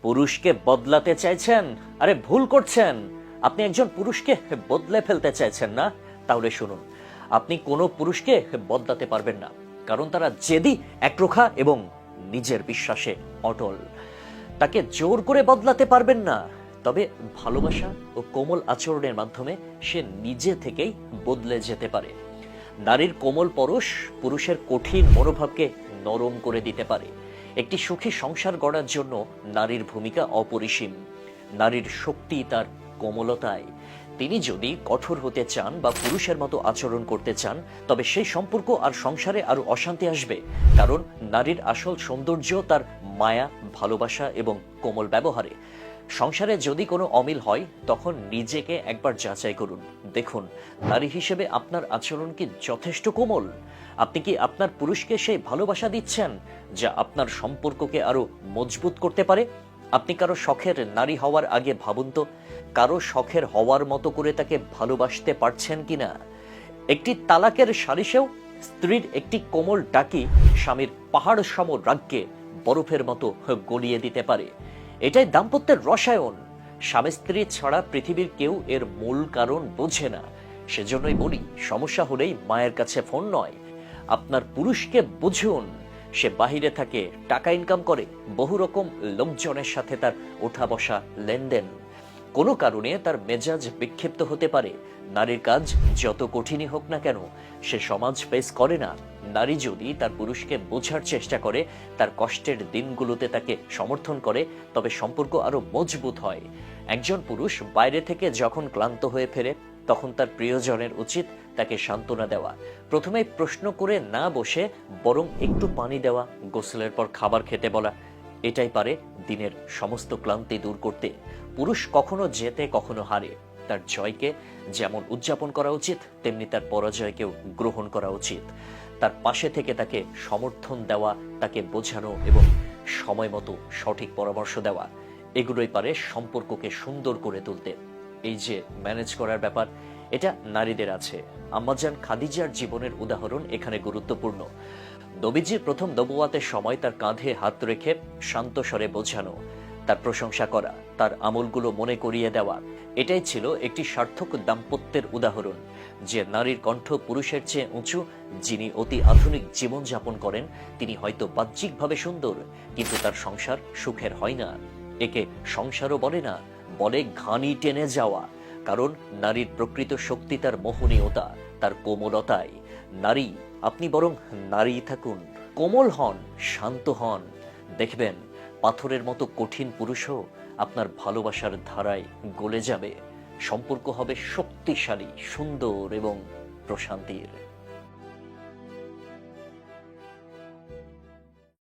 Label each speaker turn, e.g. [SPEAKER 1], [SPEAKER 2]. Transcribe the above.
[SPEAKER 1] পুরুষকে বদলাতে চাইছেন? আরে ভুল করছেন। আপনি একজন পুরুষকে বদলে ফেলতে চাইছেন না? তাহলে শুনুন, আপনি কোনো পুরুষকে বদলাতে পারবেন না, কারণ তারা জেদি, একরোখা এবং নিজের বিশ্বাসে অটল। তাকে জোর করে বদলাতে পারবেন না, তবে ভালোবাসা ও কোমল আচরণের মাধ্যমে সে নিজে থেকেই বদলে যেতে পারে। নারীর কোমল পরশ পুরুষের কঠিন মনোভাবকে নরম করে দিতে পারে। একটি সুখী সংসার গড়ার জন্য নারীর ভূমিকা অপরিসীম। নারীর শক্তি তার কোমলতায়। তিনি যদি কঠোর হতে চান বা পুরুষের মতো আচরণ করতে চান, তবে সেই সম্পর্ক আর সংসারে আরো অশান্তি আসবে। কারণ নারীর আসল সৌন্দর্য তার মায়া, ভালোবাসা এবং কোমল ব্যবহারে। সংসারে যদি কোনো অমিল হয়, তখন নিজেকে একবার যাচাই করুন। দেখুন, নারী হিসেবে আপনার আচরণ কি যথেষ্ট কোমল? আপনি কি আপনার পুরুষকে সেই ভালোবাসা দিচ্ছেন যা আপনার সম্পর্ককে আরো মজবুত করতে পারে? আপনি কারো শখের নারী হওয়ার আগে ভাবুন তো, কারো শখের হওয়ার মতো করে তাকে ভালোবাসতে পারছেন কিনা। একটি তালাকের সালিশেও স্ত্রীর একটি কোমল ডাকি স্বামীর পাহাড় সম রাগকে বরফের মতো গলিয়ে দিতে পারে। এটাই দাম্পত্যের রসায়ন। স্বামী স্ত্রী ছাড়া পৃথিবীর কেউ এর মূল কারণ বোঝে না। সেজন্যই বলি, সমস্যা হলেই মায়ের কাছে ফোন নয়, আপনার পুরুষকে বুঝুন। সে বাহিরে থাকে, টাকা ইনকাম করে, বহু রকম লোকজনের সাথে তার ওঠা বসা, লেনদেন। কোনো কারণে তার মেজাজ বিক্ষিপ্ত হতে পারে। নারীর কাজ যত কঠিনই হোক না কেন, সে সমাজ ফেস করে না। নারী যদি তার পুরুষকে বোঝার চেষ্টা করে, তার কষ্টের দিনগুলোতে তাকে সমর্থন করে, তবে সম্পর্ক আরো মজবুত হয়। একজন পুরুষ বাইরে থেকে যখন ক্লান্ত হয়ে ফেরে, তখন তার প্রিয়জনের উচিত তাকে সান্ত্বনা দেওয়া। প্রথমে প্রশ্ন করে না বসে বরং একটু পানি দেওয়া, গোসলের পর খাবার খেতে বলা। এটাই পারে দিনের সমস্ত ক্লান্তি দূর করতে। পুরুষ কখনো জেতে, কখনো হারে। তার জয়কে যেমন উদযাপন করা উচিত, তেমনি তার পরাজয়কেও গ্রহণ করা উচিত। তার পাশে থেকে তাকে সমর্থন দেওয়া, তাকে বোঝানো এবং সময় মতো সঠিক পরামর্শ দেওয়া, এগুলোই পারে সম্পর্ককে সুন্দর করে তুলতে। এই যে ম্যানেজ করার ব্যাপার, এটা নারীদের আছে। আম্মাজান খাদিজার জীবনের উদাহরণ এখানে গুরুত্বপূর্ণ। নবীজির প্রথম নবুয়াতের সময় তার কাঁধে হাত রেখে শান্ত স্বরে বোঝানো, তার প্রশংসা করা, তার আমলগুলো মনে করিয়ে দেওয়া, এটাই ছিল একটি সার্থক দাম্পত্যের উদাহরণ। যে নারীর কণ্ঠ পুরুষের চেয়ে উঁচু, যিনি অতি আধুনিক জীবন যাপন করেন, তিনি হয়তো বাহ্যিকভাবে সুন্দর, কিন্তু তার সংসার সুখের হয় না। একে সংসারও বলে না, বলে ঘানি টেনে যাওয়া। কারণ নারীর প্রকৃত শক্তি তার মোহনীয়তা, তার কোমলতায়। নারী, আপনি বরং নারী থাকুন, কোমল হন, শান্ত হন। দেখবেন পাথরের মতো কঠিন পুরুষও আপনার ভালোবাসার ধারায় গলে যাবে। সম্পর্ক হবে শক্তিশালী, সুন্দর এবং প্রশান্তির।